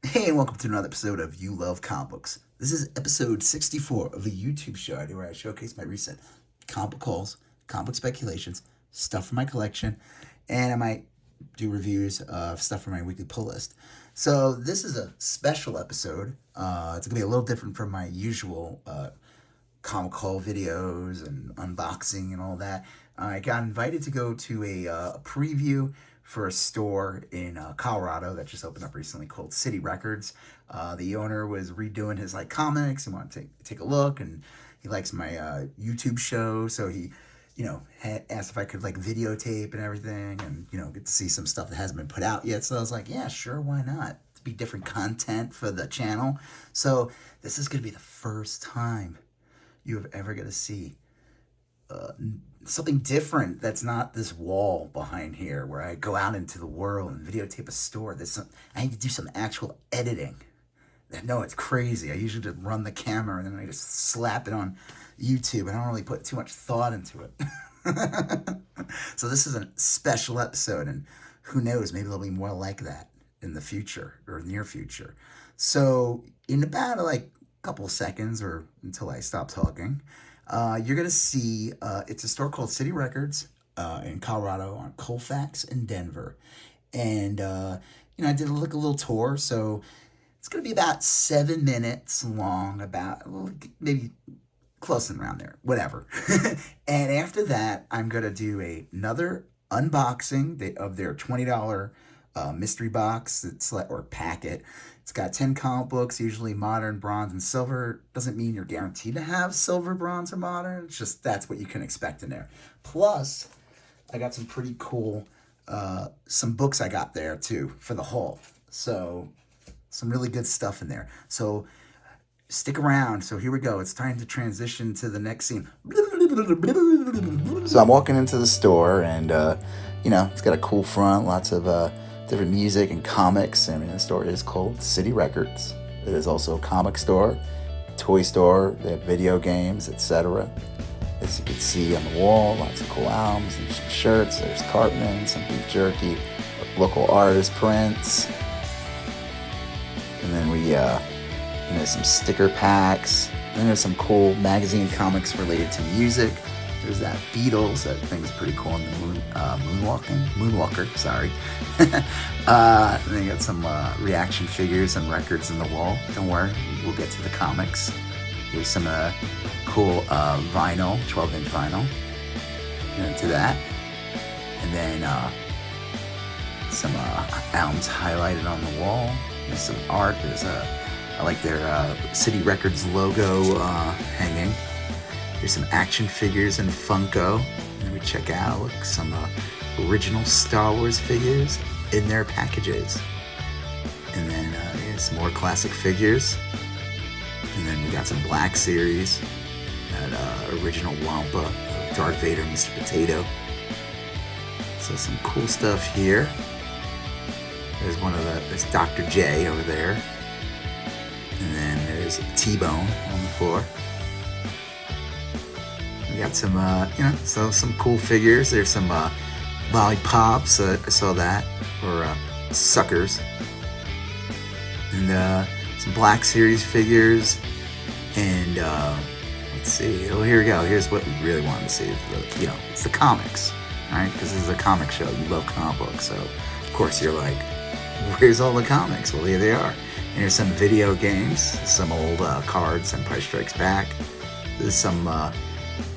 Hey, and welcome to another episode of You Love Comic Books. This is episode 64 of a YouTube show where I showcase my recent comic book hauls, comic book speculations, stuff from my collection, and I might do reviews of stuff from my weekly pull list. So this is a special episode. It's going to be a little different from my usual comic haul videos and unboxing and all that. I got invited to go to a preview for a store in Colorado that just opened up recently called City Records. The owner was redoing his comics and wanted to take a look, and he likes my YouTube show, so he asked if I could videotape and everything, and get to see some stuff that hasn't been put out yet. So I was like, yeah, sure, why not? To be different content for the channel. So this is gonna be the first time you have ever going to see something different that's not this wall behind here where I go out into the world and videotape a store. I need to do some actual editing. No, it's crazy. I usually just run the camera and then I just slap it on YouTube. I don't really put too much thought into it. So this is a special episode, and who knows, maybe there'll be more like that in the future or near future. So in about couple of seconds or until I stop talking, you're going to see it's a store called City Records in Colorado on Colfax and Denver. And, I did a little tour, so it's going to be about 7 minutes long, about maybe close and around there, whatever. And after that, I'm going to do another unboxing of their $20 mystery box or packet. It's got 10 comic books, usually modern, bronze, and silver. Doesn't mean you're guaranteed to have silver, bronze, or modern. It's just that's what you can expect in there. Plus, I got some pretty cool, some books I got there too for the haul. So, some really good stuff in there. So, stick around. So here we go. It's time to transition to the next scene. So I'm walking into the store, and it's got a cool front, lots of different music and comics. I mean, the store is called City Records. It is also a comic store, toy store. They have video games, etc. As you can see on the wall, lots of cool albums and shirts. There's Cartman, some beef jerky, local artist prints, and then we some sticker packs. And then there's some cool magazine comics related to music. There's that Beatles. That thing's pretty cool. And the Moonwalker. Sorry. And then you got some reaction figures and records in the wall. Don't worry, we'll get to the comics. Here's some cool vinyl, 12-inch vinyl. Get into that. And then some albums highlighted on the wall. There's some art. I like their City Records logo hanging. There's some action figures and Funko. And then we check out some original Star Wars figures in their packages. And then here's some more classic figures. And then we got some Black Series. That original Wampa, Darth Vader, Mr. Potato. So some cool stuff here. There's Dr. J over there. And then there's T-Bone on the floor. We got some, some cool figures. There's some lollipops. I saw that, or suckers. And some Black Series figures. And let's see. Oh, here we go. Here's what we really wanted to see. It's the comics, right? Because this is a comic show. You love comic books, so of course you're like, where's all the comics? Well, here they are. And here's some video games, some old cards, Empire Strikes Back. There's some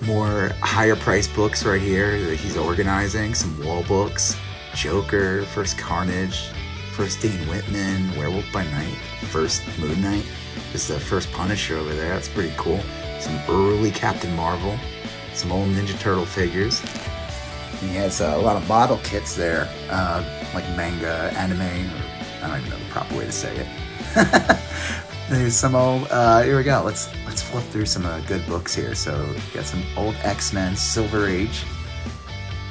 more higher price books right here that he's organizing, some wall books, Joker, First Carnage, First Dane Whitman, Werewolf by Night, First Moon Knight. This is the first Punisher over there. That's pretty cool. Some early Captain Marvel, some old Ninja Turtle figures. And he has a lot of model kits there, like manga, anime, or I don't even know the proper way to say it. There's some old, here we go. Let's flip through some good books here. So we got some old X-Men, Silver Age.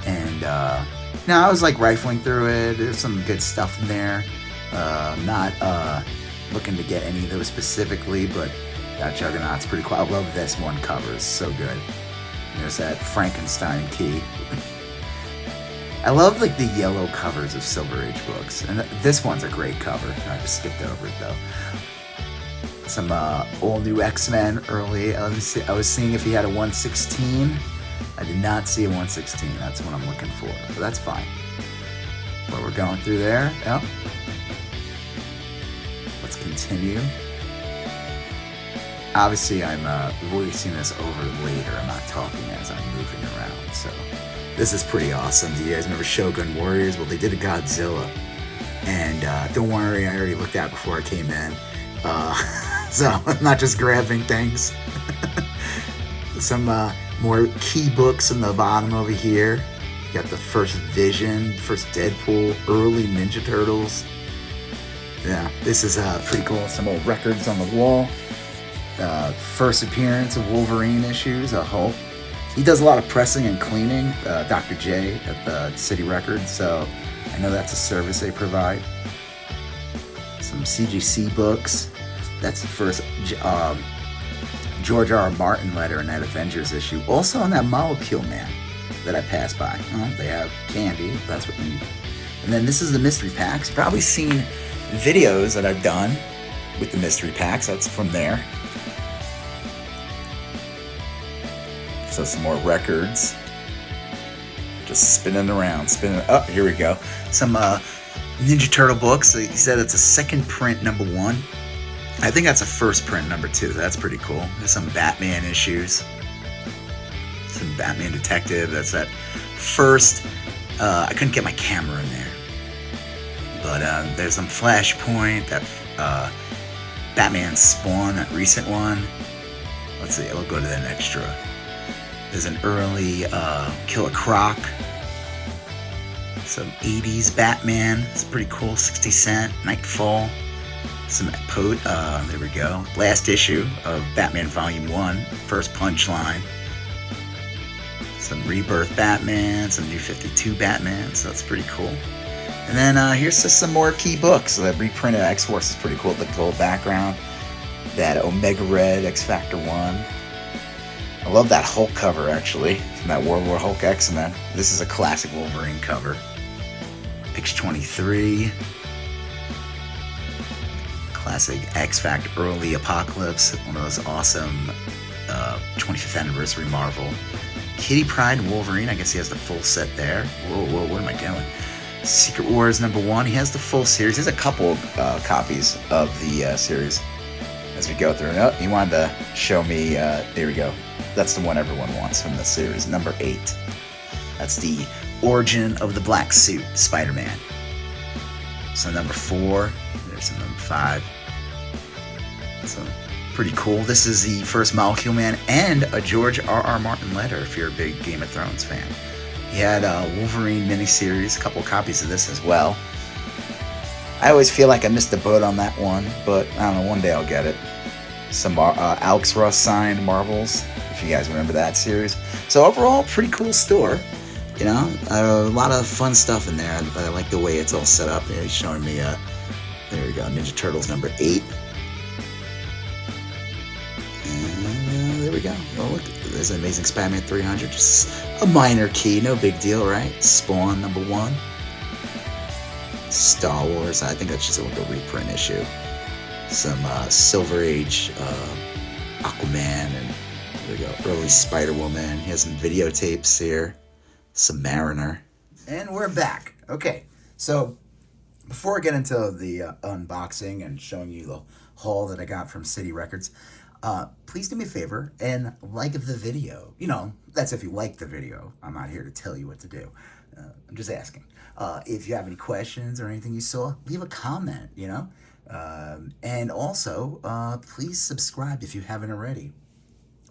And I was rifling through it. There's some good stuff in there. Not looking to get any of those specifically, but that Juggernaut's pretty cool. I love this one cover. It's so good. There's that Frankenstein key. I love like the yellow covers of Silver Age books, and this one's a great cover. I just skipped over it though. Some all new X-Men early. I was seeing if he had a 116. I did not see a 116. That's what I'm looking for, but that's fine. What we're going through there. Yep. Let's continue. Obviously, we've already seen this over later. I'm not talking as I'm moving around, so this is pretty awesome. Do you guys remember Shogun Warriors? Well, they did a Godzilla, and don't worry, I already looked at before I came in, so I'm not just grabbing things. Some more key books in the bottom over here. You got the first Vision, first Deadpool, early Ninja Turtles. Yeah, this is pretty cool. Some old records on the wall. First appearance of Wolverine issues, Hulk. He does a lot of pressing and cleaning, Dr. J at the City Records, so I know that's a service they provide. Some CGC books. That's the first George R. R. Martin letter in that Avengers issue. Also on that Molecule Man that I passed by. They have candy, if that's what you need. And then this is the mystery packs. You've probably seen videos that I've done with the mystery packs. That's from there. So some more records. Just spinning around, spinning. Oh, here we go. Some Ninja Turtle books. He said it's a second print, number 1. I think that's a first print, number 2. That's pretty cool. There's some Batman issues. Some Batman Detective. That's that first. I couldn't get my camera in there. But there's some Flashpoint. That Batman Spawn, that recent one. Let's see. We'll go to that extra. There's an early Killer Croc. Some 80s Batman. It's pretty cool. 60 Cent. Nightfall. Some there we go. Last issue of Batman Volume 1. First Punchline. Some Rebirth Batman. Some New 52 Batman. So that's pretty cool. And then here's just some more key books. So that reprinted X-Force is pretty cool. The gold background. That Omega Red X-Factor 1. I love that Hulk cover, actually, from that World War Hulk X-Men. This is a classic Wolverine cover. X-23. Classic X-Factor early Apocalypse. One of those awesome 25th anniversary Marvel. Kitty Pryde Wolverine. I guess he has the full set there. Whoa, what am I doing? Secret Wars number 1. He has the full series. There's a couple copies of the series as we go through. Oh, he wanted to show me. There we go. That's the one everyone wants from the series. Number 8. That's the origin of the black suit, Spider-Man. So number 4. There's some number 5. So pretty cool. This is the first Molecule Man and a George R. R. Martin letter if you're a big Game of Thrones fan. He had a Wolverine miniseries, a couple copies of this as well. I always feel like I missed the boat on that one, but I don't know, one day I'll get it. Some Alex Ross signed Marvels, if you guys remember that series. So overall, pretty cool store. You know, a lot of fun stuff in there. I like the way it's all set up. He's showing me, there we go, Ninja Turtles number 8. And there we go. Well, look, there's an Amazing Spider-Man 300. Just a minor key, no big deal, right? Spawn number 1. Star Wars, I think that's just like a reprint issue. Some Silver Age Aquaman, and there we go, early Spider-Woman. He has some videotapes here. Some Mariner. And we're back. Okay, so before I get into the unboxing and showing you the haul that I got from City Records, please do me a favor and like the video. You know, that's if you like the video. I'm not here to tell you what to do. I'm just asking. If you have any questions or anything you saw, leave a comment, you know. And also, please subscribe if you haven't already.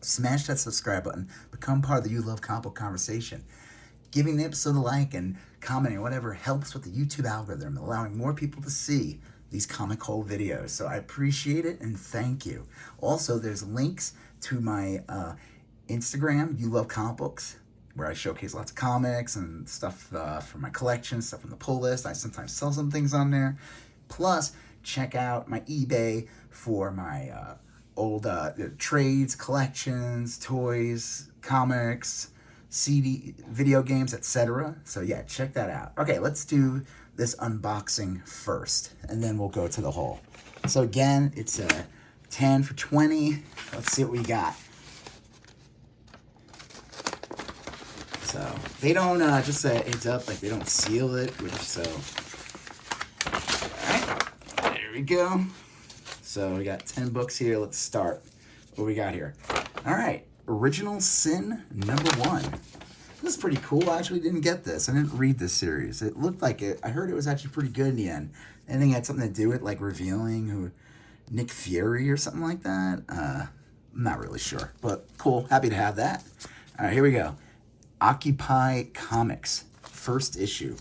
Smash that subscribe button. Become part of the You Love Comic Book conversation. Giving the episode a like and commenting or whatever helps with the YouTube algorithm, allowing more people to see these comic hole videos. So I appreciate it and thank you. Also, there's links to my Instagram, You Love Comic Books, where I showcase lots of comics and stuff from my collection, stuff from the pull list. I sometimes sell some things on there. Plus, check out my eBay for my old trades, collections, toys, comics, CD, video games, etc. So yeah, check that out. Okay, let's do this unboxing first, and then we'll go to the haul. So again, it's a 10 for 20. Let's see what we got. So they don't just a heads up, like they don't seal it, which so. All right, there we go. So we got 10 books here. Let's start. What we got here? All right, Original Sin #1. This is pretty cool. I actually didn't get this. I didn't read this series. It looked like it. I heard it was actually pretty good in the end. I think it had something to do with like revealing who Nick Fury or something like that. I'm not really sure, but cool. Happy to have that. All right, here we go. Occupy Comics, first issue.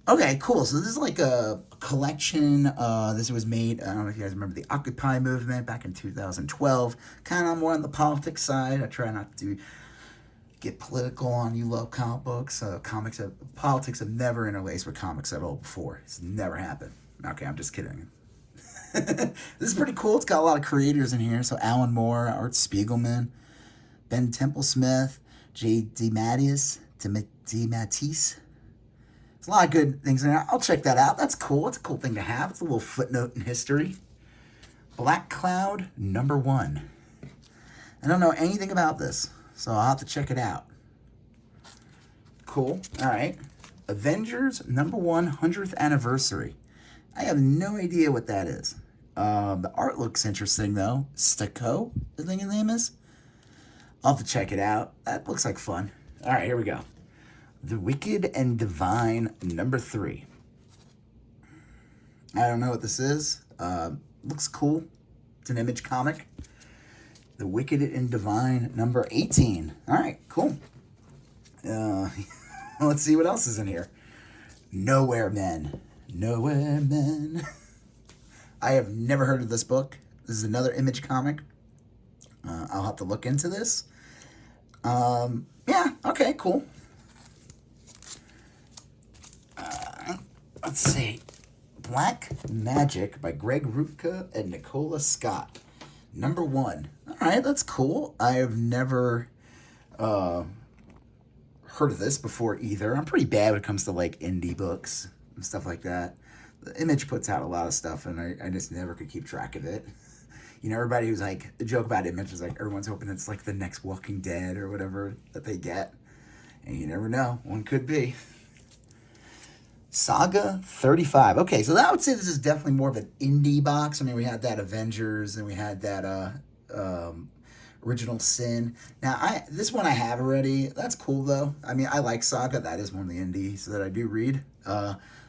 Okay, cool. So this is like a collection. This was made, I don't know if you guys remember the Occupy movement back in 2012. Kind of more on the politics side. I try not to get political on you love comic books. Politics have never interlaced with comics at all before. It's never happened. Okay, I'm just kidding. This is pretty cool. It's got a lot of creators in here. So Alan Moore, Art Spiegelman, Ben Templesmith, J. DeMatteis. There's a lot of good things in there. I'll check that out. That's cool. It's a cool thing to have. It's a little footnote in history. Black Cloud #1. I don't know anything about this, so I'll have to check it out. Cool. All right. Avengers #1 100th anniversary. I have no idea what that is. The art looks interesting, though. Stucco, I think his name is. I'll have to check it out. That looks like fun. All right, here we go. The Wicked and Divine #3. I don't know what this is. Looks cool. It's an Image comic. The Wicked and Divine #18. All right, cool. Let's see what else is in here. Nowhere Men. Nowhere Men. I have never heard of this book. This is another Image comic. I'll have to look into this. Yeah, okay, cool. Let's see. Black Magic by Greg Rucka and Nicola Scott. #1. All right, that's cool. I have never heard of this before either. I'm pretty bad when it comes to like indie books and stuff like that. The Image puts out a lot of stuff, and I just never could keep track of it. You know, everybody was like, the joke about Image is like, everyone's hoping it's like the next Walking Dead or whatever that they get. And you never know. One could be. Saga 35. Okay, so I would say this is definitely more of an indie box. I mean, we had that Avengers, and we had that Original Sin. Now, this one I have already. That's cool, though. I mean, I like Saga. That is one of the indies that I do read.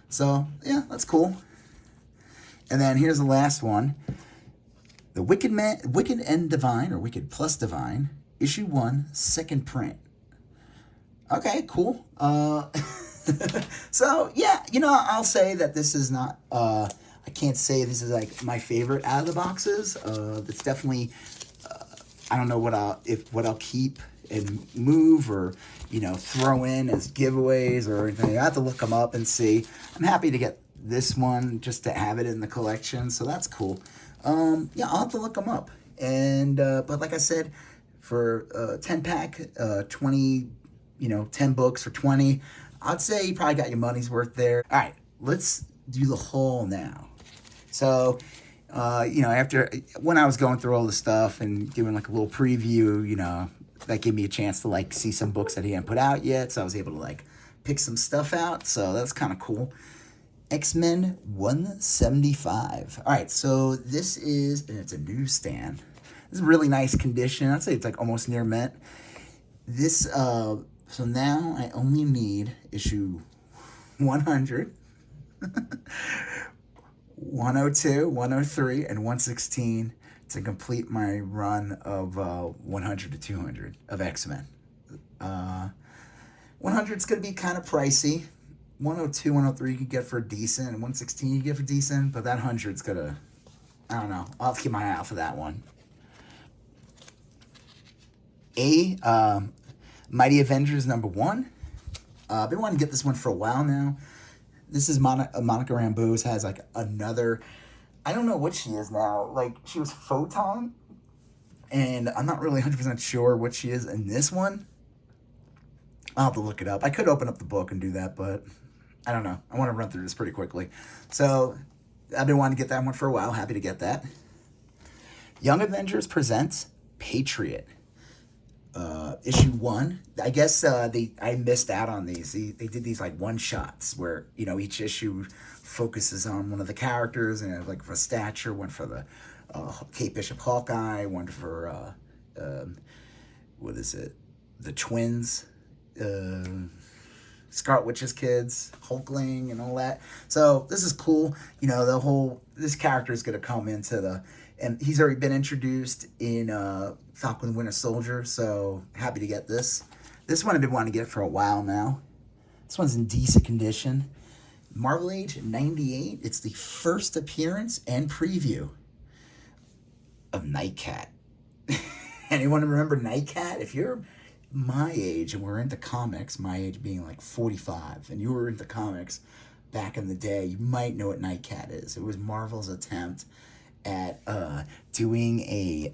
So, yeah, that's cool. And then here's the last one. The Wicked and Divine, or Wicked plus Divine, issue 1, second print. Okay, cool. So, yeah, you know, I'll say that this is not, I can't say this is like my favorite out of the boxes. It's definitely, I don't know what I'll keep and move or, you know, throw in as giveaways or anything. I have to look them up and see. I'm happy to get this one just to have it in the collection, so that's cool. Yeah, I'll have to look them up. And, but like I said, for 10-pack, 20, 10 books for 20, I'd say you probably got your money's worth there. All right, let's do the haul now. So, after, when I was going through all the stuff and giving like a little preview, that gave me a chance to like see some books that he hadn't put out yet. So I was able to like pick some stuff out. So that's kind of cool. X-Men 175. All right, so this is, and it's a newsstand. This is really nice condition. I'd say it's like almost near mint. This, so now I only need issue 100, 102, 103, and 116 to complete my run of 100 to 200 of X-Men. 100 is going to be kind of pricey. 102, 103 you can get for decent, and 116 you can get for decent, but that 100's going to, I don't know. I'll have to keep my eye out for that one. Mighty Avengers #1. I've been wanting to get this one for a while now. This is Monica Rambeau has like another, I don't know what she is now. Like, she was Photon, and I'm not really 100% sure what she is in this one. I'll have to look it up. I could open up the book and do that, but I don't know. I want to run through this pretty quickly. So I've been wanting to get that one for a while. Happy to get that. Young Avengers presents Patriot. Issue 1. I guess I missed out on these. They did these like one shots where, you know, each issue focuses on one of the characters, and like for stature, one for the Kate Bishop Hawkeye, one for what is it? The twins, Scarlet Witch's kids, Hulkling, and all that. So this is cool. You know, this character is going to come into and he's already been introduced in Falcon and Winter Soldier, so happy to get this. This one I've been wanting to get for a while now. This one's in decent condition. Marvel Age 98. It's the first appearance and preview of Nightcat. Anyone remember Nightcat? If you're my age and we're into comics, my age being like 45, and you were into comics back in the day, you might know what Nightcat is. It was Marvel's attempt at doing a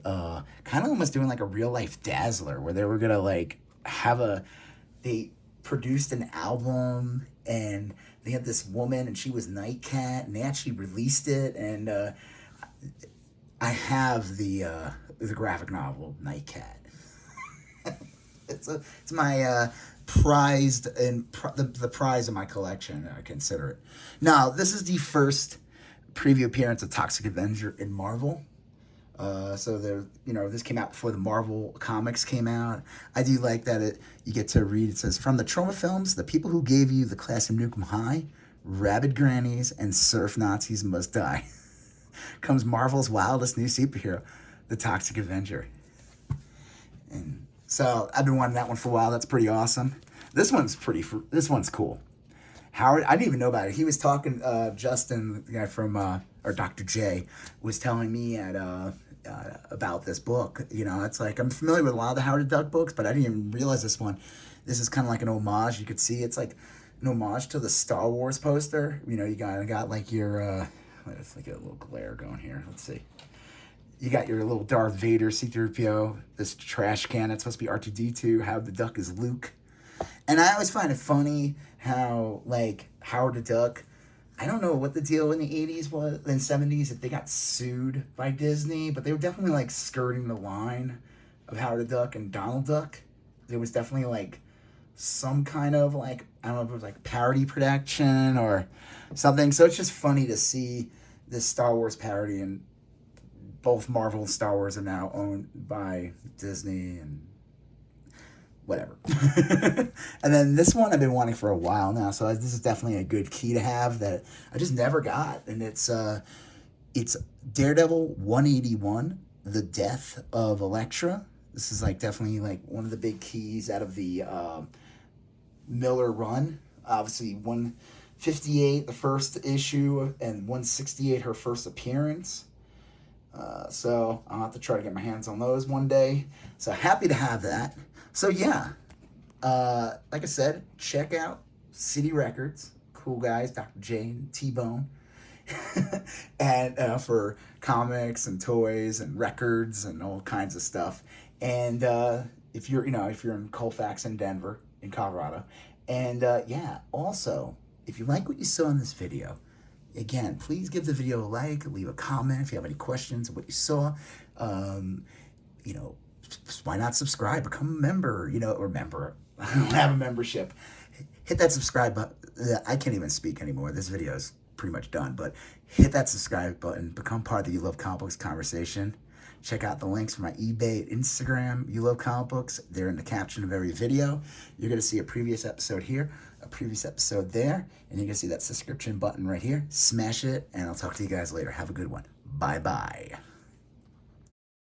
kind of almost doing like a real life Dazzler, where they were gonna like they produced an album and they had this woman and she was Nightcat, and they actually released it, and I have the graphic novel Nightcat. It's my prized and the prize of my collection. I consider it. Now, this is the first preview appearance of Toxic Avenger in Marvel. So this came out before the Marvel comics came out. I do like that you get to read. It says, from the Troma films, the people who gave you the Class of Nukem High, rabid grannies, and surf Nazis must die. Comes Marvel's wildest new superhero, the Toxic Avenger. And so I've been wanting that one for a while. That's pretty awesome. This one's cool. Howard, I didn't even know about it. He was talking, Justin, the guy from, or Dr. J, was telling me about this book. You know, it's like, I'm familiar with a lot of the Howard the Duck books, but I didn't even realize this one. This is kind of like an homage. You could see it's like an homage to the Star Wars poster. You know, you got like your, let's get a little glare going here. Let's see. You got your little Darth Vader, C-3PO, this trash can. It's supposed to be R2-D2. Howard the Duck is Luke. And I always find it funny how, like, Howard the Duck, I don't know what the deal in the 80s was, in the 70s, if they got sued by Disney, but they were definitely, like, skirting the line of Howard the Duck and Donald Duck. There was definitely, like, some kind of, like, I don't know if it was, like, parody production or something. So it's just funny to see this Star Wars parody, and both Marvel and Star Wars are now owned by Disney and whatever. And then this one I've been wanting for a while now, so this is definitely a good key to have that I just never got, and it's Daredevil 181, The Death of Elektra. This is like definitely like one of the big keys out of the Miller run. Obviously 158, the first issue, and 168, her first appearance. So I'll have to try to get my hands on those one day. So happy to have that. So yeah, like I said, check out City Records. Cool guys, Dr. J and T-Bone. And for comics and toys and records and all kinds of stuff. And if you're in Colfax and Denver, in Colorado. And yeah, also, if you like what you saw in this video, again, please give the video a like, leave a comment if you have any questions of what you saw. Why not subscribe, become a member, or member. I don't have a membership. Hit that subscribe button. I can't even speak anymore. This video is pretty much done, but hit that subscribe button, become part of the You Love Comic Books conversation. Check out the links for my eBay and Instagram, You Love Comic Books. They're in the caption of every video. You're going to see a previous episode here, a previous episode there, and you're going to see that subscription button right here. Smash it, and I'll talk to you guys later. Have a good one. Bye-bye.